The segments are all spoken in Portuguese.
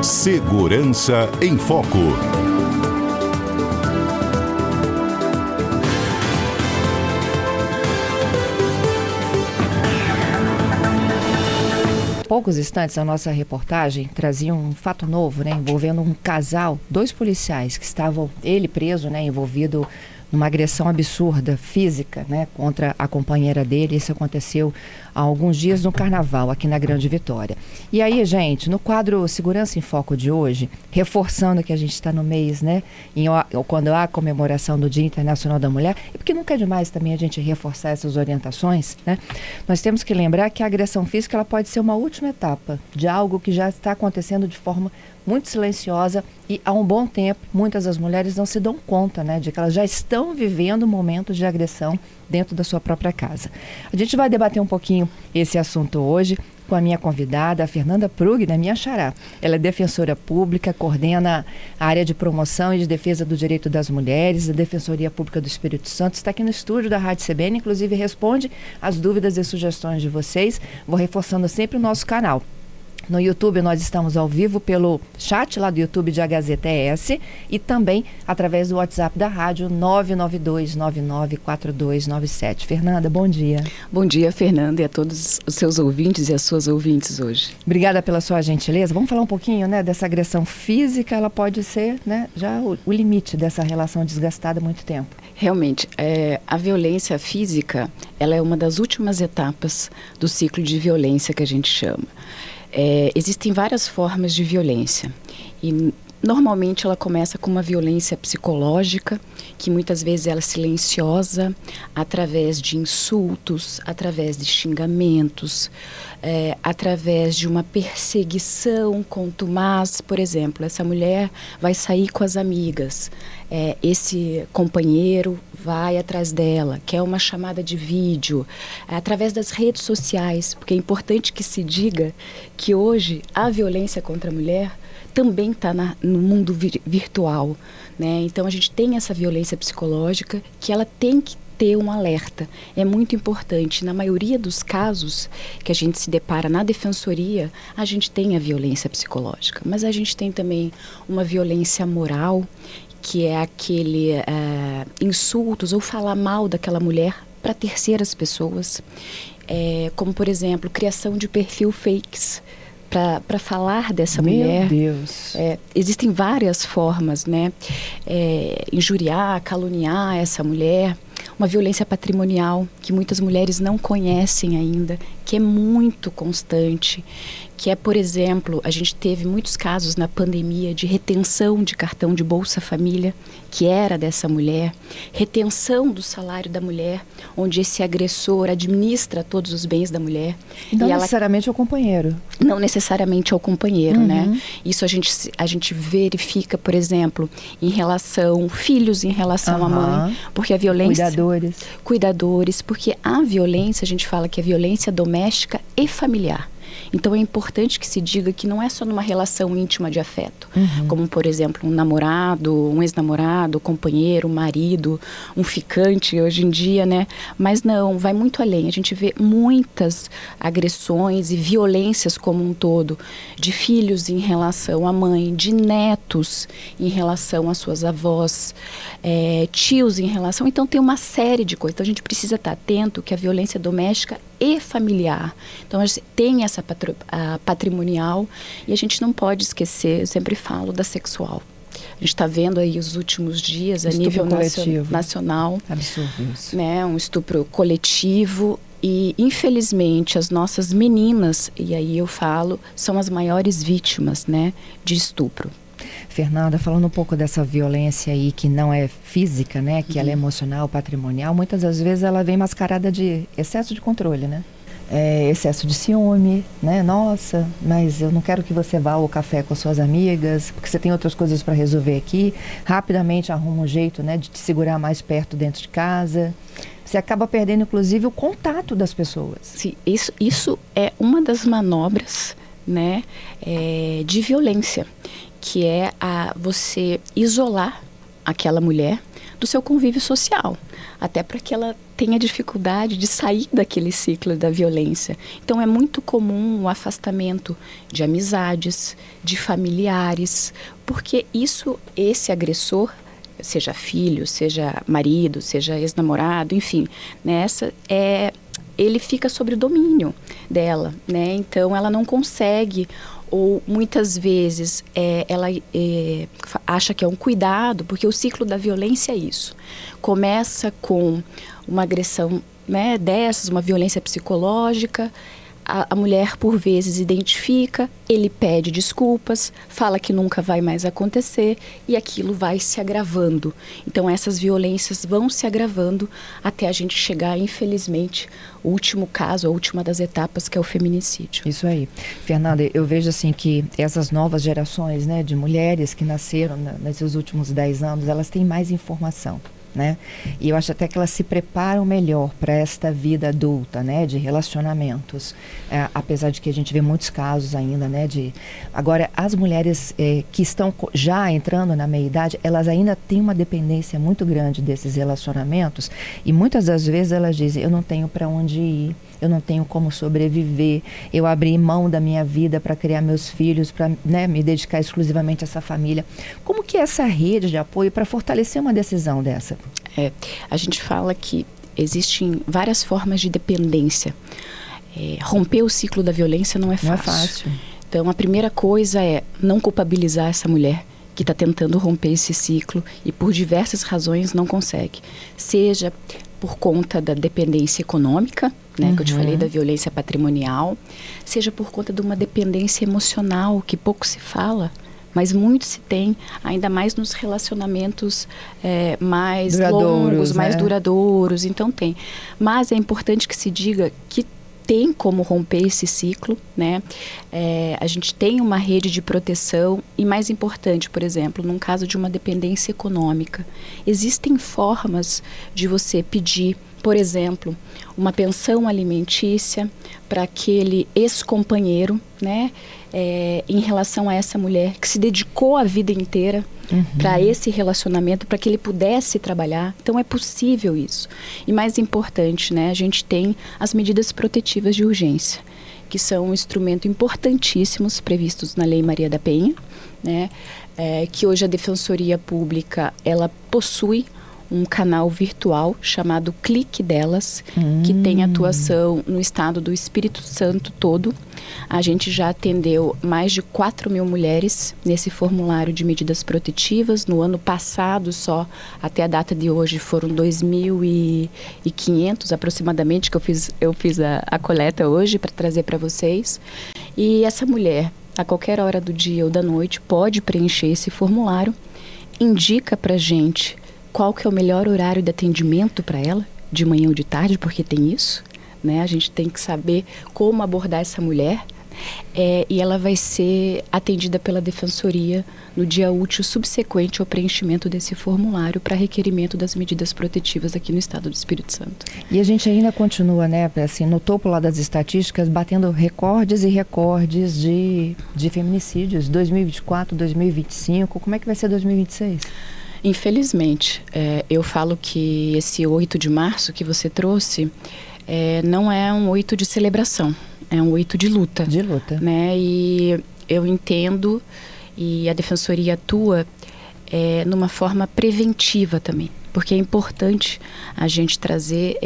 Segurança em Foco. Poucos instantes, a nossa reportagem trazia um fato novo, envolvendo um casal, 2 policiais que estavam, ele preso, envolvido numa agressão absurda, física, contra a companheira dele. Isso aconteceu há alguns dias no Carnaval, aqui na Grande Vitória. E aí, gente, no quadro Segurança em Foco de hoje, reforçando que a gente está no mês, quando há a comemoração do Dia Internacional da Mulher, e porque nunca é demais também a gente reforçar essas orientações, nós temos que lembrar que a agressão física ela pode ser uma última etapa de algo que já está acontecendo de forma muito silenciosa e há um bom tempo muitas das mulheres não se dão conta, de que elas já estão vivendo momentos de agressão dentro da sua própria casa. A gente vai debater um pouquinho esse assunto hoje com a minha convidada, a Fernanda Prug, da minha xará. Ela é defensora pública, coordena a área de promoção e de defesa do direito das mulheres, da Defensoria Pública do Espírito Santo, está aqui no estúdio da Rádio CBN, inclusive responde as dúvidas e sugestões de vocês. Vou reforçando sempre o nosso canal. No YouTube nós estamos ao vivo pelo chat lá do YouTube de HZTS e também através do WhatsApp da rádio 992994297. Fernanda, bom dia. Bom dia, Fernanda, e a todos os seus ouvintes e as suas ouvintes hoje. Obrigada pela sua gentileza. Vamos falar um pouquinho, dessa agressão física. Ela pode ser, já o limite dessa relação desgastada há muito tempo. Realmente, a violência física, ela é uma das últimas etapas do ciclo de violência que a gente chama. Existem várias formas de violência e normalmente ela começa com uma violência psicológica, que muitas vezes ela é silenciosa, através de insultos, através de xingamentos, através de uma perseguição contumaz. Por exemplo, essa mulher vai sair com as amigas, esse companheiro vai atrás dela, quer uma chamada de vídeo, através das redes sociais, porque é importante que se diga que hoje a violência contra a mulher também está no mundo virtual, Então a gente tem essa violência psicológica que ela tem que ter um alerta. É muito importante. Na maioria dos casos que a gente se depara na defensoria, a gente tem a violência psicológica, mas a gente tem também uma violência moral, que é aquele insultos ou falar mal daquela mulher para terceiras pessoas, como por exemplo, criação de perfil fakes, para falar dessa mulher. Meu Deus! Existem várias formas, injuriar, caluniar essa mulher. Uma violência patrimonial que muitas mulheres não conhecem ainda, que é muito constante, que é, por exemplo, a gente teve muitos casos na pandemia de retenção de cartão de Bolsa Família, que era dessa mulher, retenção do salário da mulher, onde esse agressor administra todos os bens da mulher. Não necessariamente ao companheiro. Não necessariamente ao companheiro, Isso a gente verifica, por exemplo, em relação, filhos em relação à mãe, porque a violência... Cuidadores, porque a violência, a gente fala que é violência doméstica e familiar. Então é importante que se diga que não é só numa relação íntima de afeto, como por exemplo um namorado, um ex-namorado, companheiro, marido, um ficante hoje em dia, Mas não, vai muito além. A gente vê muitas agressões e violências como um todo, de filhos em relação à mãe, de netos em relação às suas avós, tios em relação... Então tem uma série de coisas. Então a gente precisa estar atento que a violência doméstica e familiar. Então a gente tem essa patrimonial e a gente não pode esquecer, eu sempre falo, da sexual. A gente está vendo aí os últimos dias, a nível nacional, absurdo isso. Um estupro coletivo e, infelizmente, as nossas meninas, e aí eu falo, são as maiores vítimas, de estupro. Fernanda, falando um pouco dessa violência aí que não é física, que ela é emocional, patrimonial, muitas das vezes ela vem mascarada de excesso de controle, excesso de ciúme, Nossa, mas eu não quero que você vá ao café com as suas amigas, porque você tem outras coisas para resolver aqui. Rapidamente arruma um jeito, de te segurar mais perto dentro de casa. Você acaba perdendo, inclusive, o contato das pessoas. Sim, isso é uma das manobras, de violência, que é você isolar aquela mulher do seu convívio social, até para que ela tem a dificuldade de sair daquele ciclo da violência. Então é muito comum o afastamento de amizades, de familiares, porque esse agressor, seja filho, seja marido, seja ex-namorado, enfim, ele fica sob o domínio dela, né? Então ela não consegue, ou muitas vezes ela acha que é um cuidado, porque o ciclo da violência é isso. Começa com uma agressão, né, dessas, uma violência psicológica. A mulher, por vezes, identifica, ele pede desculpas, fala que nunca vai mais acontecer e aquilo vai se agravando. Então, essas violências vão se agravando até a gente chegar, infelizmente, o último caso, a última das etapas, que é o feminicídio. Isso aí. Fernanda, eu vejo assim que essas novas gerações, né, de mulheres que nasceram nesses últimos 10 anos, elas têm mais informação. Né? E eu acho até que elas se preparam melhor para esta vida adulta, né? De relacionamentos, apesar de que a gente vê muitos casos ainda, né? Agora, as mulheres que estão já entrando na meia-idade, elas ainda têm uma dependência muito grande desses relacionamentos e muitas das vezes elas dizem, eu não tenho para onde ir, eu não tenho como sobreviver, eu abri mão da minha vida para criar meus filhos, para, né, me dedicar exclusivamente a essa família. Como que é essa rede de apoio para fortalecer uma decisão dessa? A gente fala que existem várias formas de dependência. Romper o ciclo da violência não é fácil. Não é fácil. Então, a primeira coisa é não culpabilizar essa mulher que está tentando romper esse ciclo e por diversas razões não consegue. Seja por conta da dependência econômica, né, que eu te falei, da violência patrimonial, seja por conta de uma dependência emocional, que pouco se fala, mas muito se tem, ainda mais nos relacionamentos mais longos, mais duradouros, então tem. Mas é importante que se diga que tem como romper esse ciclo, né? A gente tem uma rede de proteção e, mais importante, por exemplo, num caso de uma dependência econômica, existem formas de você pedir, por exemplo, uma pensão alimentícia para aquele ex-companheiro, né? Em relação a essa mulher que se dedicou a vida inteira para esse relacionamento, para que ele pudesse trabalhar. Então é possível isso. E mais importante, né? A gente tem as medidas protetivas de urgência, que são um instrumento importantíssimos previstos na Lei Maria da Penha, né? Que hoje a Defensoria Pública ela possui um canal virtual chamado Clique Delas, que tem atuação no estado do Espírito Santo todo. A gente já atendeu mais de 4.000 mulheres nesse formulário de medidas protetivas. No ano passado, só até a data de hoje, foram 2.500 aproximadamente, que eu fiz a coleta hoje para trazer para vocês. E essa mulher, a qualquer hora do dia ou da noite, pode preencher esse formulário, indica para a gente qual que é o melhor horário de atendimento para ela, de manhã ou de tarde, porque tem isso, né? A gente tem que saber como abordar essa mulher e ela vai ser atendida pela Defensoria no dia útil subsequente ao preenchimento desse formulário para requerimento das medidas protetivas aqui no estado do Espírito Santo. E a gente ainda continua, né, assim, no topo lá das estatísticas, batendo recordes e recordes de feminicídios, 2024, 2025, como é que vai ser 2026? Infelizmente, eu falo que esse 8 de março que você trouxe não é um 8 de celebração, é um 8 de luta. De luta. Né? E eu entendo, e a Defensoria atua numa forma preventiva também, porque é importante a gente trazer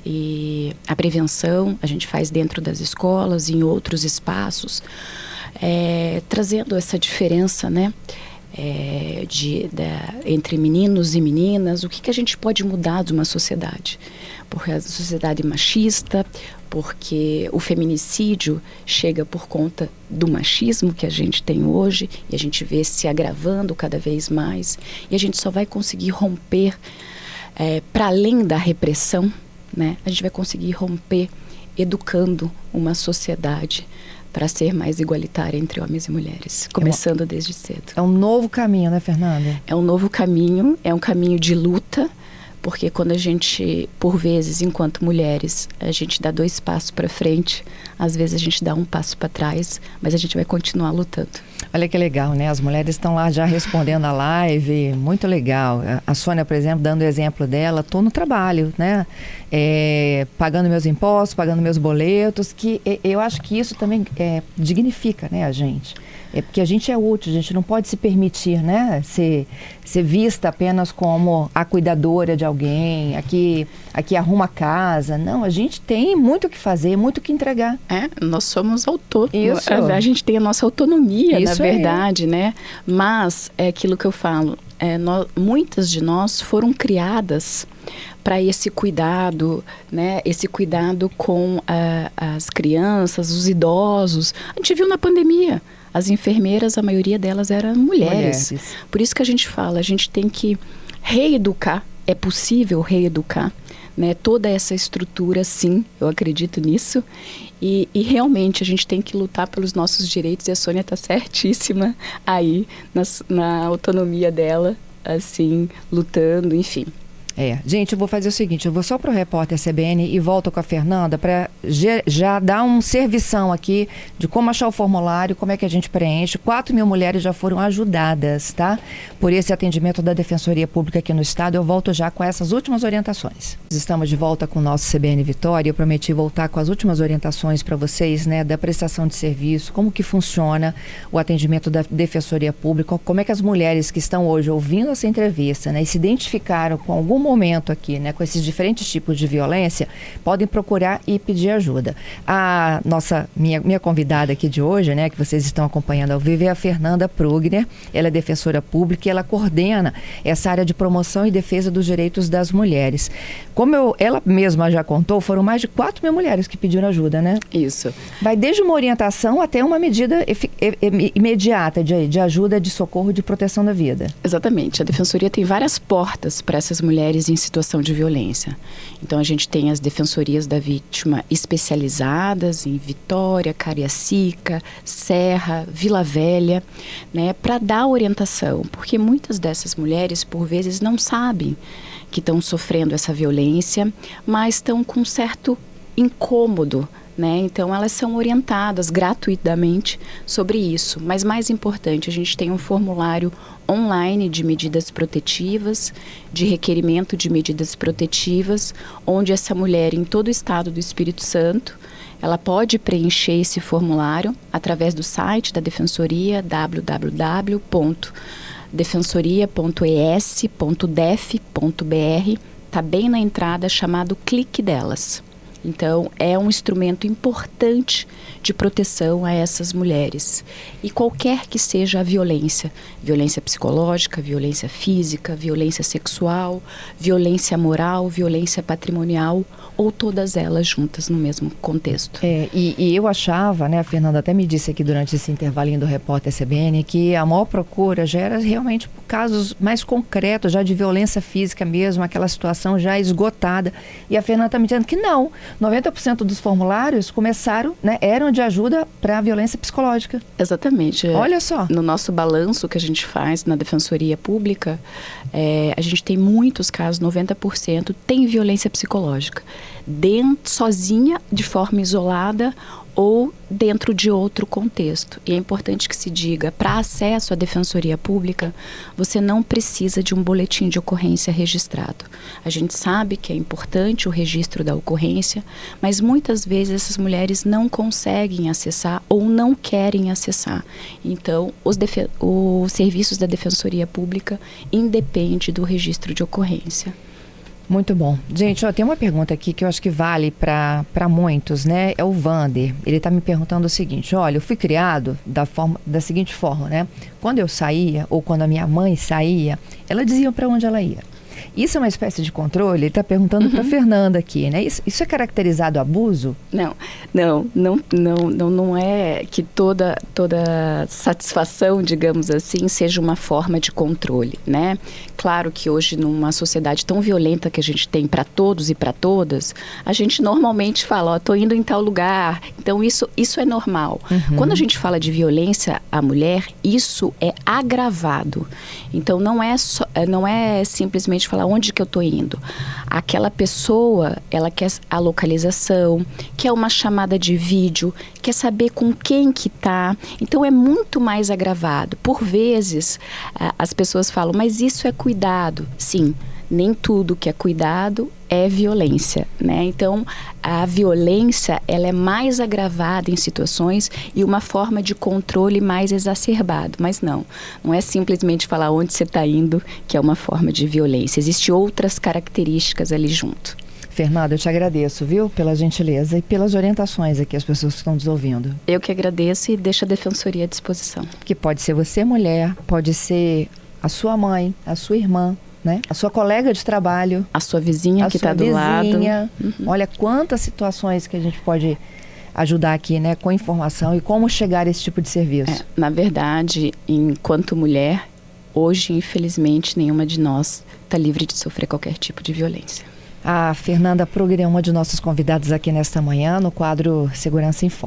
e a prevenção, a gente faz dentro das escolas, em outros espaços, trazendo essa diferença, né? Entre meninos e meninas, o que a gente pode mudar de uma sociedade? Porque a sociedade é machista, porque o feminicídio chega por conta do machismo que a gente tem hoje, e a gente vê se agravando cada vez mais, e a gente só vai conseguir romper para além da repressão, né? A gente vai conseguir romper educando uma sociedade para ser mais igualitária entre homens e mulheres, começando desde cedo. É um novo caminho, né, Fernanda? É um novo caminho, é um caminho de luta, porque quando a gente, por vezes, enquanto mulheres, a gente dá 2 passos para frente, às vezes a gente dá 1 passo para trás, mas a gente vai continuar lutando. Olha que legal, né? As mulheres estão lá já respondendo a live, muito legal. A Sônia, por exemplo, dando o exemplo dela, estou no trabalho, né? Pagando meus impostos, pagando meus boletos, que eu acho que isso também dignifica, né, a gente. Porque a gente é útil, a gente não pode se permitir, né, ser vista apenas como a cuidadora de alguém, aqui arruma a casa. Não, a gente tem muito o que fazer, muito o que entregar. Nós somos autônomos. Isso. A gente tem a nossa autonomia, Isso, na verdade, né? Mas é aquilo que eu falo, muitas de nós foram criadas para esse cuidado, né? Esse cuidado com as crianças, os idosos. A gente viu na pandemia. As enfermeiras, a maioria delas eram mulheres. Por isso que a gente fala, a gente tem que reeducar. É possível reeducar, né? Toda essa estrutura, sim, eu acredito nisso. E realmente a gente tem que lutar pelos nossos direitos. E a Sônia está certíssima aí na autonomia dela, assim, lutando, enfim. Gente, eu vou fazer o seguinte, eu vou só para o Repórter CBN e volto com a Fernanda para já dar um servição aqui de como achar o formulário, como é que a gente preenche. 4.000 mulheres já foram ajudadas, tá? Por esse atendimento da Defensoria Pública aqui no estado. Eu volto já com essas últimas orientações. Estamos de volta com o nosso CBN Vitória. Eu prometi voltar com as últimas orientações para vocês, né, da prestação de serviço, como que funciona o atendimento da Defensoria Pública, como é que as mulheres que estão hoje ouvindo essa entrevista, né, e se identificaram com algum momento aqui, né, com esses diferentes tipos de violência, podem procurar e pedir ajuda. A minha convidada aqui de hoje, né, que vocês estão acompanhando ao vivo, é a Fernanda Prugner. Ela é defensora pública e ela coordena essa área de promoção e defesa dos direitos das mulheres. Como ela mesma já contou, foram mais de 4.000 mulheres que pediram ajuda, né? Isso. Vai desde uma orientação até uma medida imediata de ajuda, de socorro, de proteção da vida. Exatamente. A Defensoria tem várias portas para essas mulheres em situação de violência. Então, a gente tem as defensorias da vítima especializadas em Vitória, Cariacica, Serra, Vila Velha, né, para dar orientação, porque muitas dessas mulheres, por vezes, não sabem que estão sofrendo essa violência, mas estão com um certo incômodo, né? Então, elas são orientadas gratuitamente sobre isso. Mas, mais importante, a gente tem um formulário online de medidas protetivas, de requerimento de medidas protetivas, onde essa mulher, em todo o estado do Espírito Santo, ela pode preencher esse formulário através do site da Defensoria, www.defensoria.es.def.br. Está bem na entrada, chamado Clique Delas. Então, é um instrumento importante de proteção a essas mulheres. E qualquer que seja a violência psicológica, violência física, violência sexual, violência moral, violência patrimonial, ou todas elas juntas no mesmo contexto. E eu achava, né, a Fernanda até me disse aqui durante esse intervalinho do Repórter CBN, que a maior procura já era realmente por casos mais concretos, já de violência física mesmo, aquela situação já esgotada. E a Fernanda está me dizendo que não. 90% dos formulários começaram, né, eram de ajuda para a violência psicológica. Exatamente. Olha só. No nosso balanço que a gente faz na Defensoria Pública, a gente tem muitos casos, 90% tem violência psicológica. Sozinha, de forma isolada, ou dentro de outro contexto. E é importante que se diga, para acesso à Defensoria Pública, você não precisa de um boletim de ocorrência registrado. A gente sabe que é importante o registro da ocorrência, mas muitas vezes essas mulheres não conseguem acessar ou não querem acessar. Então, os serviços da Defensoria Pública independem do registro de ocorrência. Muito bom. Gente, tem uma pergunta aqui que eu acho que vale para muitos, né? É o Vander. Ele está me perguntando o seguinte: olha, eu fui criado da seguinte forma, né? Quando eu saía, ou quando a minha mãe saía, ela dizia para onde ela ia. Isso é uma espécie de controle? Ele está perguntando para a Fernanda aqui, né? Isso é caracterizado abuso? Não é que toda satisfação, digamos assim, seja uma forma de controle, né? Claro que hoje, numa sociedade tão violenta que a gente tem para todos e para todas, a gente normalmente fala, estou indo em tal lugar, então isso é normal. Quando a gente fala de violência à mulher, isso é agravado. Então, não é simplesmente falar onde que eu estou indo. Aquela pessoa, ela quer a localização, quer uma chamada de vídeo, quer saber com quem que tá. Então é muito mais agravado. Por vezes, as pessoas falam, mas isso é cuidado. Sim, nem tudo que é cuidado é violência, né? Então, a violência, ela é mais agravada em situações e uma forma de controle mais exacerbado. Mas não é simplesmente falar onde você está indo que é uma forma de violência. Existem outras características ali junto. Fernanda, eu te agradeço, viu, pela gentileza e pelas orientações aqui às pessoas que estão nos ouvindo. Eu que agradeço e deixo a Defensoria à disposição. Que pode ser você, mulher, pode ser a sua mãe, a sua irmã, né? A sua colega de trabalho, a sua vizinha que está do lado. Olha quantas situações que a gente pode ajudar aqui, né, com informação e como chegar a esse tipo de serviço. Na verdade, enquanto mulher, hoje, infelizmente, nenhuma de nós está livre de sofrer qualquer tipo de violência. A Fernanda Pruger é uma de nossas convidadas aqui nesta manhã no quadro Segurança em Foco.